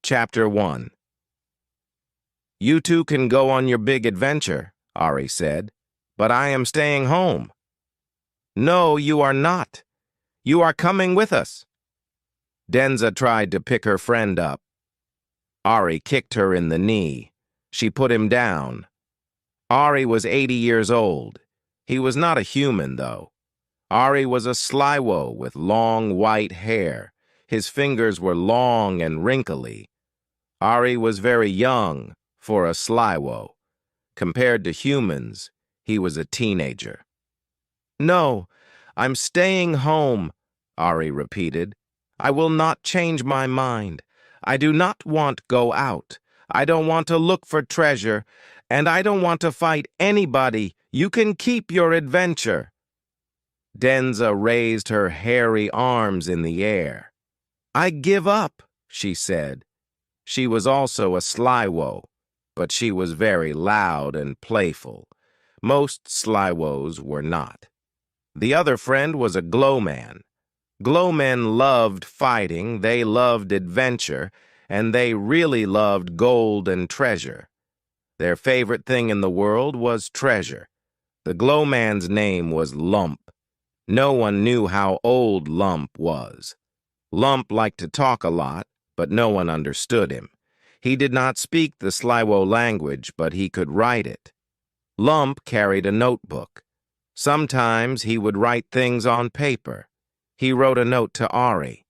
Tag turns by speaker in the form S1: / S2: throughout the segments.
S1: Chapter 1. You two can go on your big adventure, Ari said, but I am staying home. No, you are not. You are coming with us. Denza tried to pick her friend up. Ari kicked her in the knee. She put him down. Ari was 80 years old. He was not a human, though. Ari was a slywo with long white hair. His fingers were long and wrinkly. Ari was very young for a slywo. Compared to humans, he was a teenager. No, I'm staying home, Ari repeated. I will not change my mind. I do not want go out. I don't want to look for treasure, and I don't want to fight anybody. You can keep your adventure. Denza raised her hairy arms in the air. I give up, she said. She was also a slywo, but she was very loud and playful. Most slywos were not. The other friend was a glowman. Glowmen loved fighting, they loved adventure, and they really loved gold and treasure. Their favorite thing in the world was treasure. The glowman's name was Lump. No one knew how old Lump was. Lump liked to talk a lot, but no one understood him. He did not speak the slywo language, but he could write it. Lump carried a notebook. Sometimes he would write things on paper. He wrote a note to Ari.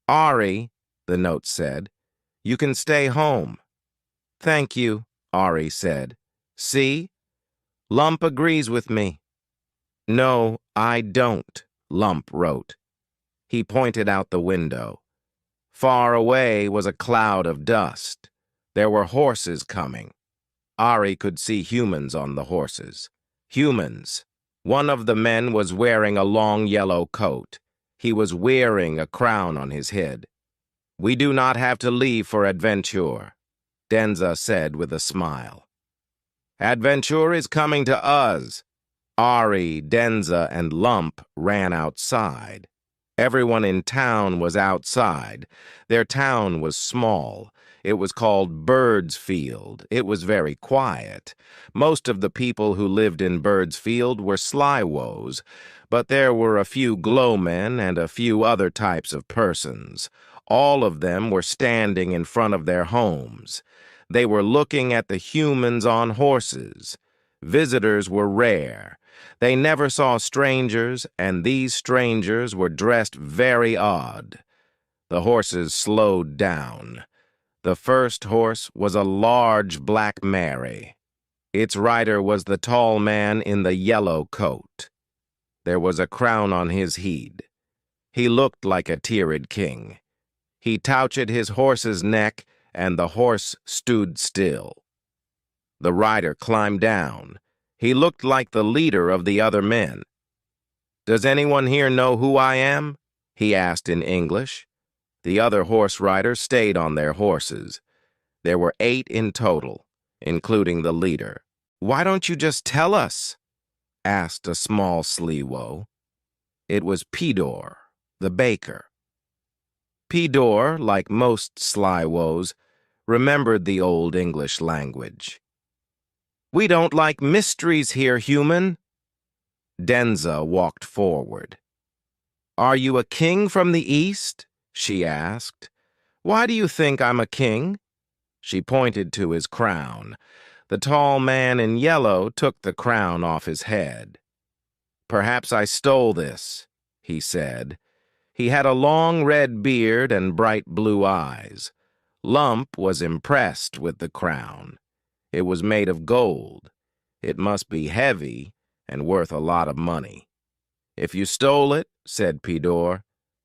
S1: Ari, the note said, you can stay home. Thank you, Ari said. See? Lump agrees with me. No, I don't, Lump wrote. He pointed out the window. Far away was a cloud of dust. There were horses coming. Ari could see humans on the horses. Humans. One of the men was wearing a long yellow coat. He was wearing a crown on his head. We do not have to leave for adventure, Denza said with a smile. Adventure is coming to us. Ari, Denza, and Lump ran outside. Everyone in town was outside. Their town was small. It was called Bird's Field. It was very quiet. Most of the people who lived in Bird's Field were slywos, but there were a few glowmen and a few other types of persons. All of them were standing in front of their homes. They were looking at the humans on horses. Visitors were rare. They never saw strangers, and these strangers were dressed very odd. The horses slowed down. The first horse was a large black mare. Its rider was the tall man in the yellow coat. There was a crown on his head. He looked like a tiered king. He touched his horse's neck, and the horse stood still. The rider climbed down. He looked like the leader of the other men. Does anyone here know who I am? He asked in English. The other horse riders stayed on their horses. There were 8 in total, including the leader. Why don't you just tell us? Asked a small slywo. It was Pidor, the baker. Pidor, like most slywos, remembered the Old English language. We don't like mysteries here, human. Denza walked forward. Are you a king from the east? She asked. Why do you think I'm a king? She pointed to his crown. The tall man in yellow took the crown off his head. Perhaps I stole this, he said. He had a long red beard and bright blue eyes. Lump was impressed with the crown. It was made of gold. It must be heavy and worth a lot of money. If you stole it, said Pidor,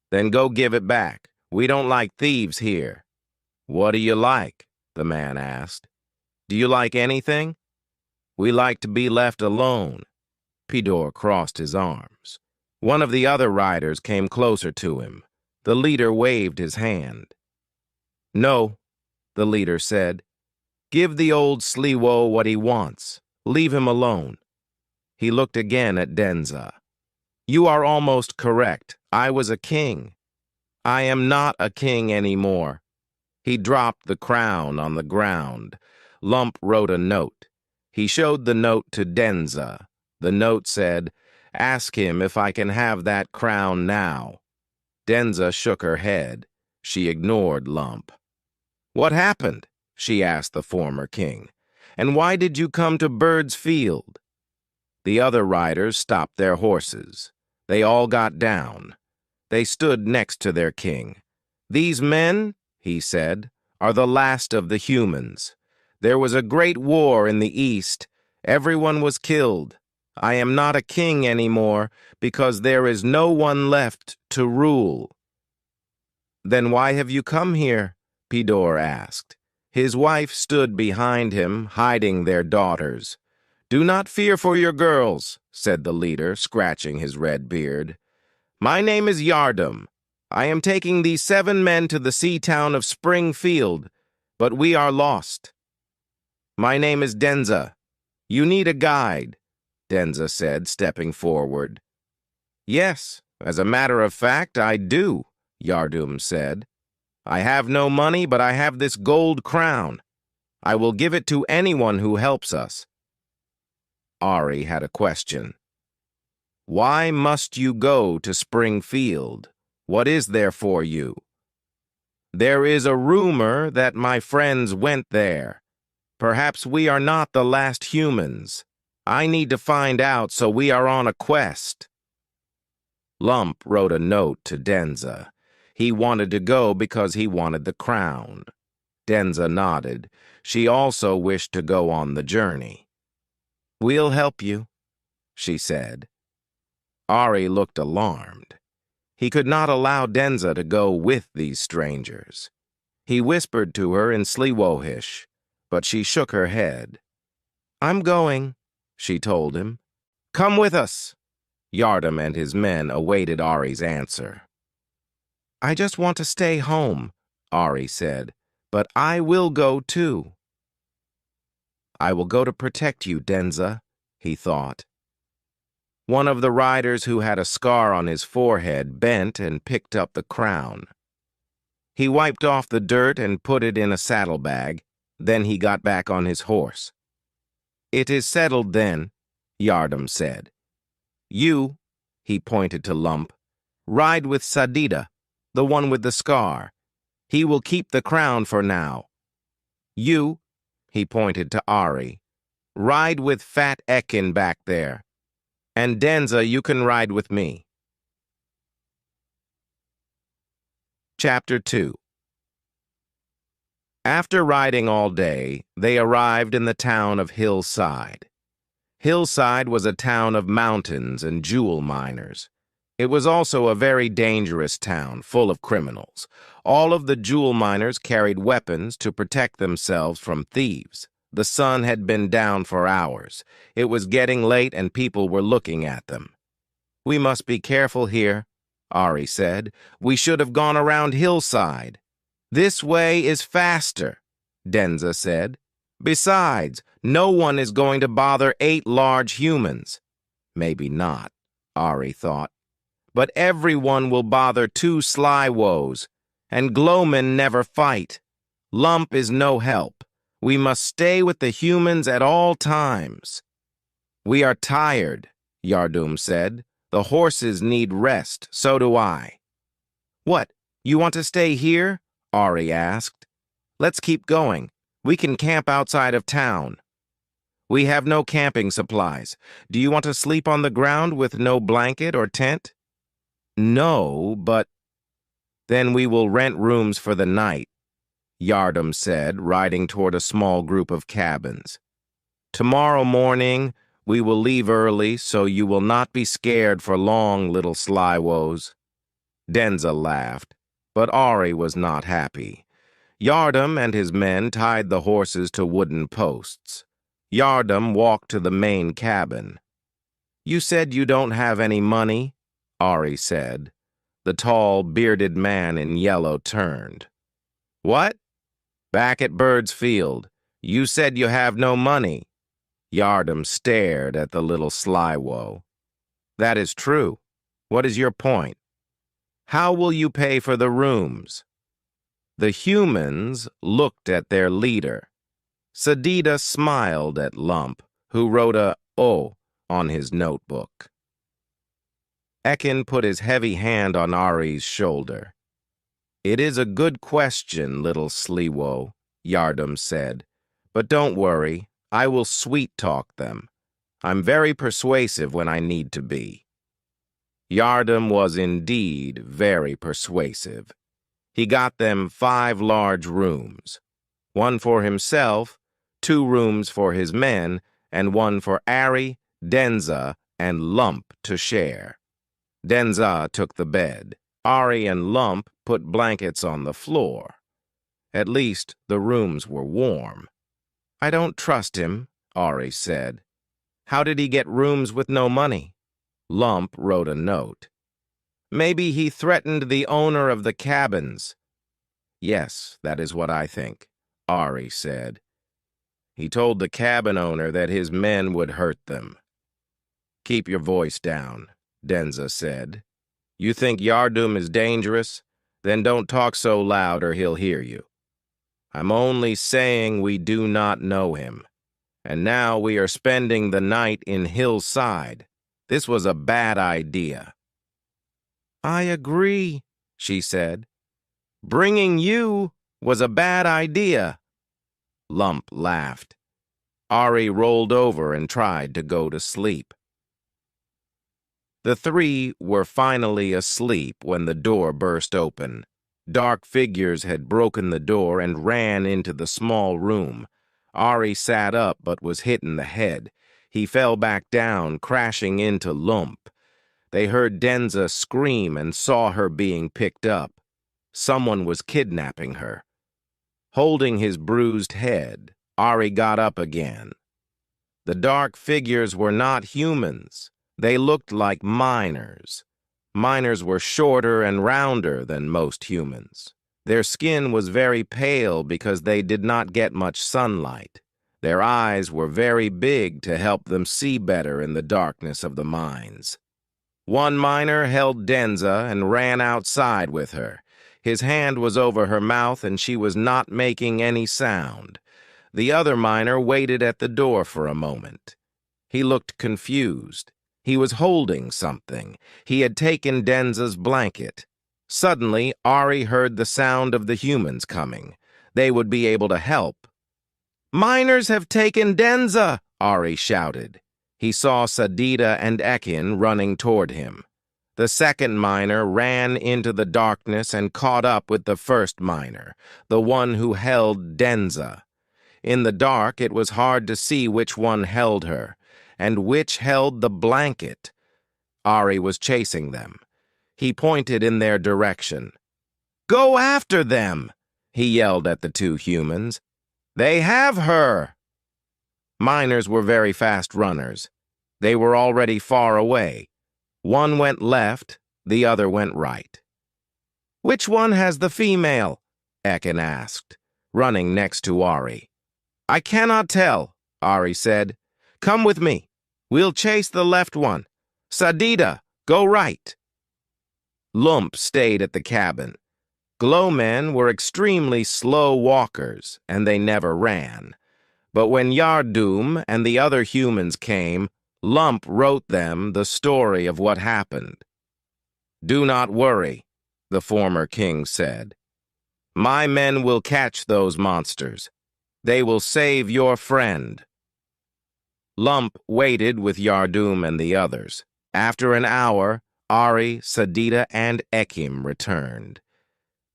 S1: then go give it back. We don't like thieves here. What do you like? The man asked. Do you like anything? We like to be left alone. Pidor crossed his arms. One of the other riders came closer to him. The leader waved his hand. No, the leader said. Give the old slywo what he wants. Leave him alone. He looked again at Denza. You are almost correct. I was a king. I am not a king anymore. He dropped the crown on the ground. Lump wrote a note. He showed the note to Denza. The note said, "Ask him if I can have that crown now." Denza shook her head. She ignored Lump. "What happened?" she asked the former king. "And why did you come to Bird's Field?" The other riders stopped their horses. They all got down. They stood next to their king. "These men," he said, "are the last of the humans. There was a great war in the East. Everyone was killed. I am not a king anymore because there is no one left to rule." "Then why have you come here?" Pidor asked. His wife stood behind him, hiding their daughters. "Do not fear for your girls," said the leader, scratching his red beard. "My name is Yardum. I am taking these 7 men to the sea town of Springfield, but we are lost." "My name is Denza. You need a guide," Denza said, stepping forward. "Yes, as a matter of fact, I do," Yardum said. "I have no money, but I have this gold crown. I will give it to anyone who helps us." Ari had a question. "Why must you go to Springfield? What is there for you?" "There is a rumor that my friends went there. Perhaps we are not the last humans. I need to find out, so we are on a quest." Lump wrote a note to Denza. He wanted to go because he wanted the crown. Denza nodded. She also wished to go on the journey. "We'll help you," she said. Ari looked alarmed. He could not allow Denza to go with these strangers. He whispered to her in Sliwohish, but she shook her head. "I'm going," she told him. "Come with us." Yardum and his men awaited Ari's answer. "I just want to stay home," Ari said, "but I will go too." "I will go to protect you, Denza," he thought. One of the riders who had a scar on his forehead bent and picked up the crown. He wiped off the dirt and put it in a saddlebag. Then he got back on his horse. "It is settled then," Yardum said. "You," he pointed to Lump, "ride with Sadida, the one with the scar. He will keep the crown for now. You," he pointed to Ari, "ride with Fat Ekin back there. And Denza, you can ride with me." Chapter 2. After riding all day, they arrived in the town of Hillside. Hillside was a town of mountains and jewel miners. It was also a very dangerous town, full of criminals. All of the jewel miners carried weapons to protect themselves from thieves. The sun had been down for hours. It was getting late and people were looking at them. "We must be careful here," Ari said. "We should have gone around Hillside." "This way is faster," Denza said. "Besides, no one is going to bother 8 large humans." Maybe not, Ari thought. But everyone will bother 2 sly woes, and Glowmen never fight. Lump is no help. We must stay with the humans at all times. "We are tired," Yardum said. "The horses need rest, so do I." "What, you want to stay here?" Ari asked. "Let's keep going. We can camp outside of town." "We have no camping supplies. Do you want to sleep on the ground with no blanket or tent?" "No, but—" "Then we will rent rooms for the night," Yardum said, riding toward a small group of cabins. "Tomorrow morning, we will leave early, so you will not be scared for long, little slywoes." Denza laughed, but Ari was not happy. Yardum and his men tied the horses to wooden posts. Yardum walked to the main cabin. "You said you don't have any money," Ari said. The tall, bearded man in yellow turned. "What?" "Back at Bird's Field. You said you have no money." Yardum stared at the little slywo. "That is true. What is your point?" "How will you pay for the rooms?" The humans looked at their leader. Sadida smiled at Lump, who wrote a O on his notebook. Ekin put his heavy hand on Ari's shoulder. "It is a good question, little Sliwo," Yardum said. "But don't worry, I will sweet-talk them. I'm very persuasive when I need to be." Yardum was indeed very persuasive. He got them 5 large rooms, 1 for himself, 2 rooms for his men, and 1 for Ari, Denza, and Lump to share. Denza took the bed. Ari and Lump put blankets on the floor. At least the rooms were warm. "I don't trust him," Ari said. "How did he get rooms with no money?" Lump wrote a note. "Maybe he threatened the owner of the cabins." "Yes, that is what I think," Ari said. "He told the cabin owner that his men would hurt them." "Keep your voice down," Denza said. "You think Yardum is dangerous? Then don't talk so loud or he'll hear you. I'm only saying we do not know him. And now we are spending the night in Hillside. This was a bad idea." "I agree," she said. "Bringing you was a bad idea." Lump laughed. Ari rolled over and tried to go to sleep. The 3 were finally asleep when the door burst open. Dark figures had broken the door and ran into the small room. Ari sat up but was hit in the head. He fell back down, crashing into Lump. They heard Denza scream and saw her being picked up. Someone was kidnapping her. Holding his bruised head, Ari got up again. The dark figures were not humans. They looked like miners. Miners were shorter and rounder than most humans. Their skin was very pale because they did not get much sunlight. Their eyes were very big to help them see better in the darkness of the mines. One miner held Denza and ran outside with her. His hand was over her mouth and she was not making any sound. The other miner waited at the door for a moment. He looked confused. He was holding something. He had taken Denza's blanket. Suddenly, Ari heard the sound of the humans coming. They would be able to help. "Miners have taken Denza!" Ari shouted. He saw Sadida and Ekin running toward him. The second miner ran into the darkness and caught up with the first miner, the one who held Denza. In the dark, it was hard to see which one held her, and which held the blanket. Ari was chasing them. He pointed in their direction. "Go after them!" he yelled at the 2 humans. "They have her!" Miners were very fast runners. They were already far away. One went left, the other went right. "Which one has the female?" Ekin asked, running next to Ari. "I cannot tell," Ari said. "Come with me. We'll chase the left one. Sadida, go right." Lump stayed at the cabin. Glowmen were extremely slow walkers, and they never ran. But when Yardum and the other humans came, Lump wrote them the story of what happened. "Do not worry," the former king said. "My men will catch those monsters. They will save your friend." Lump waited with Yardum and the others. After an hour, Ari, Sadida, and Ekim returned.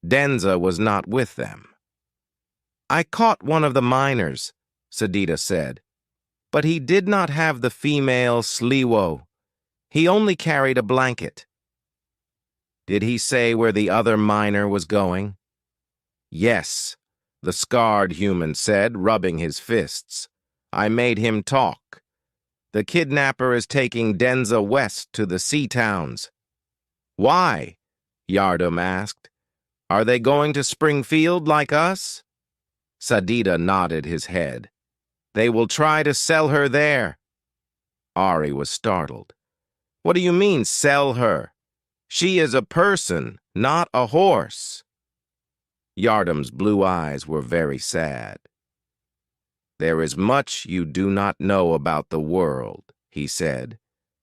S1: Denza was not with them. "I caught one of the miners," Sadida said, "but he did not have the female Sliwo. He only carried a blanket." "Did he say where the other miner was going?" "Yes," the scarred human said, rubbing his fists. "I made him talk. The kidnapper is taking Denza west to the sea towns." "Why?" Yardum asked. "Are they going to Springfield like us?" Sadida nodded his head. "They will try to sell her there." Ari was startled. "What do you mean, sell her? She is a person, not a horse." Yardim's blue eyes were very sad. "There is much you do not know about the world," he said.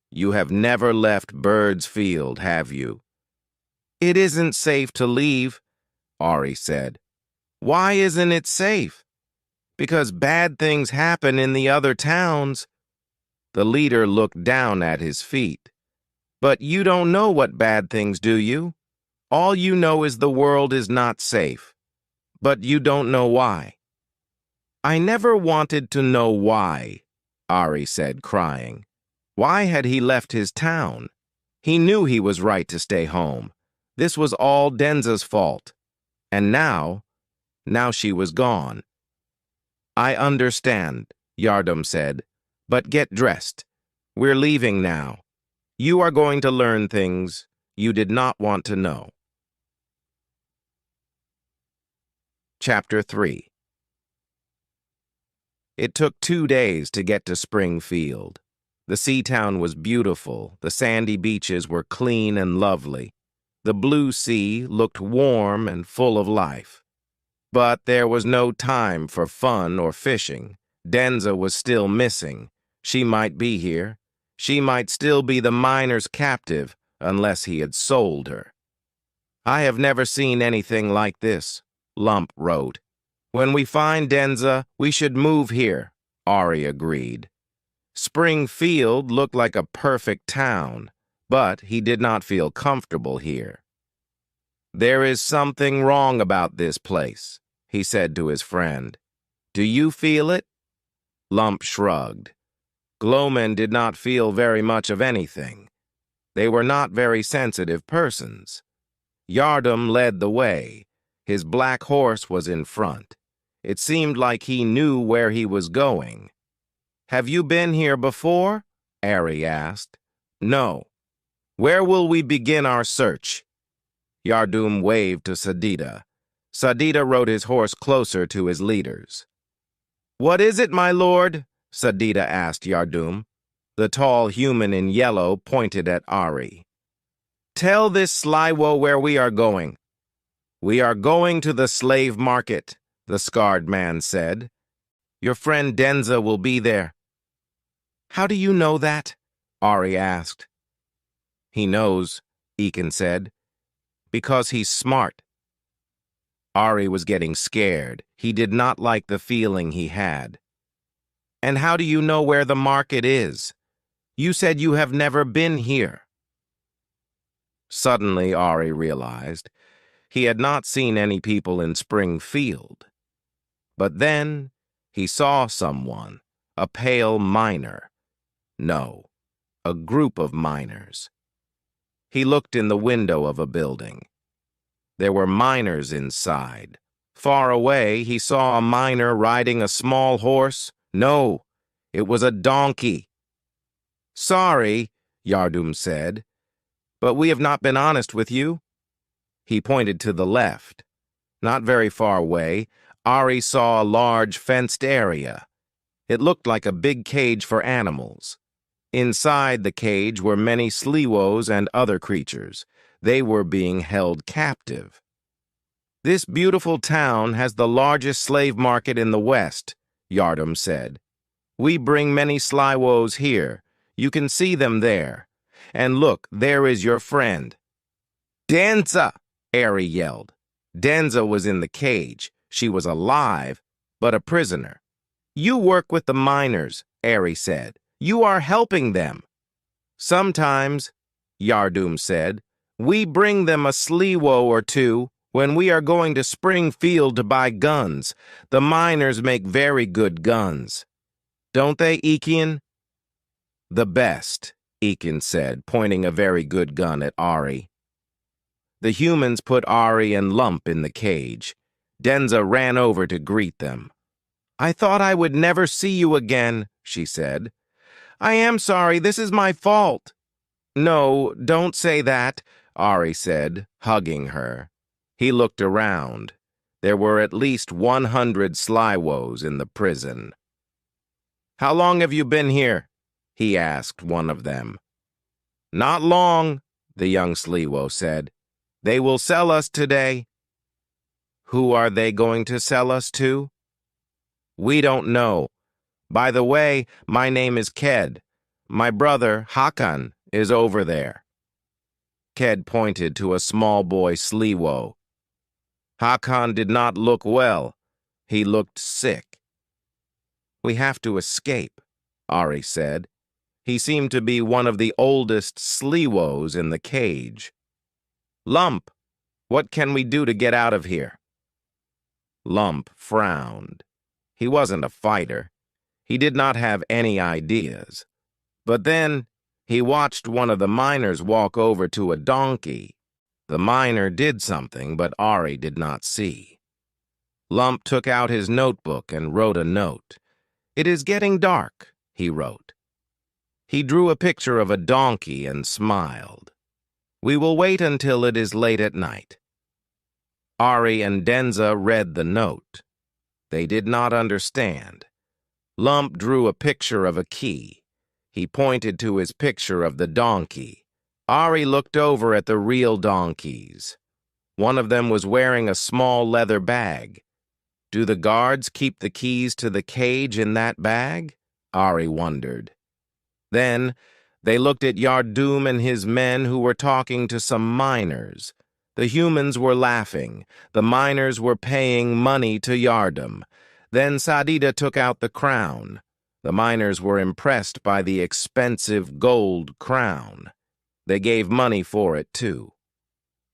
S1: "You have never left Bird's Field, have you?" "It isn't safe to leave," Ari said. "Why isn't it safe?" "Because bad things happen in the other towns." The leader looked down at his feet. "But you don't know what bad things, do you? All you know is the world is not safe. But you don't know why." "I never wanted to know why," Ari said, crying. Why had he left his town? He knew he was right to stay home. This was all Denza's fault. And now she was gone. "I understand," Yardim said, "but get dressed. We're leaving now. You are going to learn things you did not want to know." Chapter 3. It took 2 days to get to Springfield. The sea town was beautiful. The sandy beaches were clean and lovely. The blue sea looked warm and full of life. But there was no time for fun or fishing. Denza was still missing. She might be here. She might still be the miner's captive, unless he had sold her. "I have never seen anything like this," Lump wrote. "When we find Denza, we should move here," Ari agreed. Springfield looked like a perfect town, but he did not feel comfortable here. "There is something wrong about this place," he said to his friend. "Do you feel it?" Lump shrugged. Glowmen did not feel very much of anything. They were not very sensitive persons. Yardim led the way. His black horse was in front. It seemed like he knew where he was going. "Have you been here before?" Ari asked. "No." "Where will we begin our search?" Yardim waved to Sadida. Sadida rode his horse closer to his leaders. "What is it, my lord?" Sadida asked Yardim. The tall human in yellow pointed at Ari. "Tell this slywo where we are going." "We are going to the slave market," the scarred man said. "Your friend Denza will be there." "How do you know that?" Ari asked. "He knows," Ekin said, "because he's smart." Ari was getting scared. He did not like the feeling he had. "And how do you know where the market is? You said you have never been here." Suddenly, Ari realized he had not seen any people in Springfield. But then he saw someone, a pale miner. No, a group of miners. He looked in the window of a building. There were miners inside. Far away, he saw a miner riding a small horse. No, it was a donkey. "Sorry," Yardim said, "but we have not been honest with you." He pointed to the left. Not very far away, Ari saw a large fenced area. It looked like a big cage for animals. Inside the cage were many sliwos and other creatures. They were being held captive. "This beautiful town has the largest slave market in the West," Yardim said. "We bring many sliwos here. You can see them there. And look, there is your friend." "Denza!" Ari yelled. Denza was in the cage. She was alive, but a prisoner. "You work with the miners," Ari said. "You are helping them." "Sometimes," Yardim said, "we bring them a sliwo or two when we are going to Springfield to buy guns. The miners make very good guns. Don't they, Ekin?" "The best," Ekin said, pointing a very good gun at Ari. The humans put Ari and Lump in the cage. Denza ran over to greet them. "I thought I would never see you again," she said. "I am sorry, this is my fault." "No, don't say that," Ari said, hugging her. He looked around. There were at least 100 sliwos in the prison. "How long have you been here?" he asked one of them. "Not long," the young sliwo said. "They will sell us today." Who are they going to sell us to? We don't know. By the way, my name is Ked. My brother, Hakan, is over there. Ked pointed to a small boy Sliwo. Hakan did not look well. He looked sick. We have to escape, Ari said. He seemed to be one of the oldest Sliwos in the cage. Lump, what can we do to get out of here? Lump frowned. He wasn't a fighter. He did not have any ideas. But then he watched one of the miners walk over to a donkey. The miner did something, but Ari did not see. Lump took out his notebook and wrote a note. "It is getting dark," he wrote. He drew a picture of a donkey and smiled. "We will wait until it is late at night." Ari and Denza read the note. They did not understand. Lump drew a picture of a key. He pointed to his picture of the donkey. Ari looked over at the real donkeys. One of them was wearing a small leather bag. Do the guards keep the keys to the cage in that bag? Ari wondered. Then they looked at Yardum and his men who were talking to some miners. The humans were laughing. The miners were paying money to Yardum. Then Sadida took out the crown. The miners were impressed by the expensive gold crown. They gave money for it, too.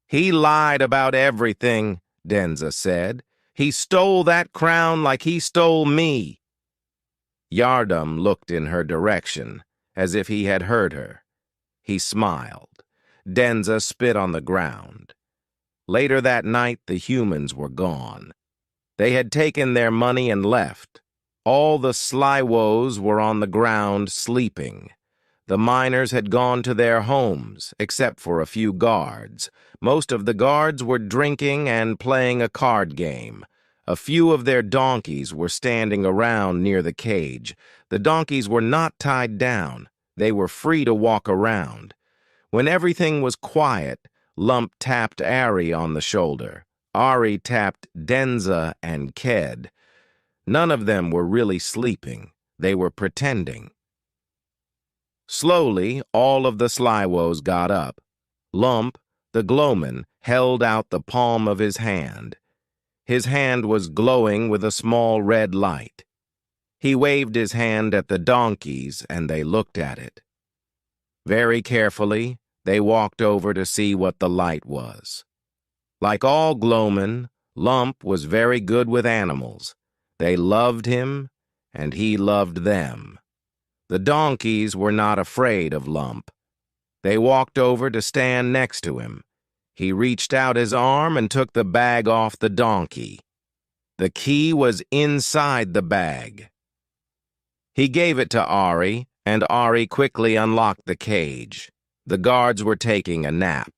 S1: "He lied about everything," Denza said. "He stole that crown like he stole me." Yardum looked in her direction, as if he had heard her. He smiled. Denza spit on the ground. Later that night, the humans were gone. They had taken their money and left. All the Sliwos were on the ground sleeping. The miners had gone to their homes, except for a few guards. Most of the guards were drinking and playing a card game. A few of their donkeys were standing around near the cage. The donkeys were not tied down. They were free to walk around. When everything was quiet, Lump tapped Ari on the shoulder. Ari tapped Denza and Ked. None of them were really sleeping. They were pretending. Slowly, all of the Sliwos got up. Lump, the glowman, held out the palm of his hand. His hand was glowing with a small red light. He waved his hand at the donkeys, and they looked at it. Very carefully, they walked over to see what the light was. Like all glowmen, Lump was very good with animals. They loved him, and he loved them. The donkeys were not afraid of Lump. They walked over to stand next to him. He reached out his arm and took the bag off the donkey. The key was inside the bag. He gave it to Ari, and Ari quickly unlocked the cage. The guards were taking a nap.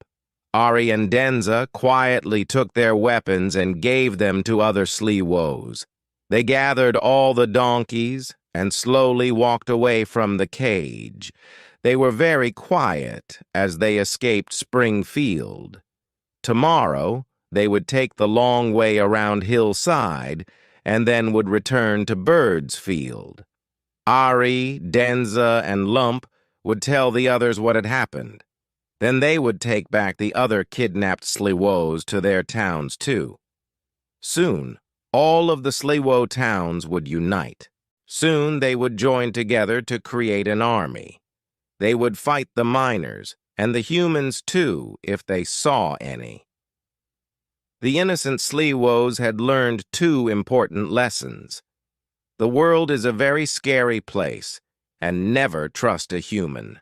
S1: Ari and Denza quietly took their weapons and gave them to other Sliwos. They gathered all the donkeys and slowly walked away from the cage. They were very quiet as they escaped Springfield. Tomorrow, they would take the long way around Hillside and then would return to Birdsfield. Ari, Denza, and Lump would tell the others what had happened. Then they would take back the other kidnapped Sliwos to their towns, too. Soon, all of the Sliwo towns would unite. Soon they would join together to create an army. They would fight the miners, and the humans too, if they saw any. The innocent Sliwos had learned 2 important lessons. The world is a very scary place, and never trust a human.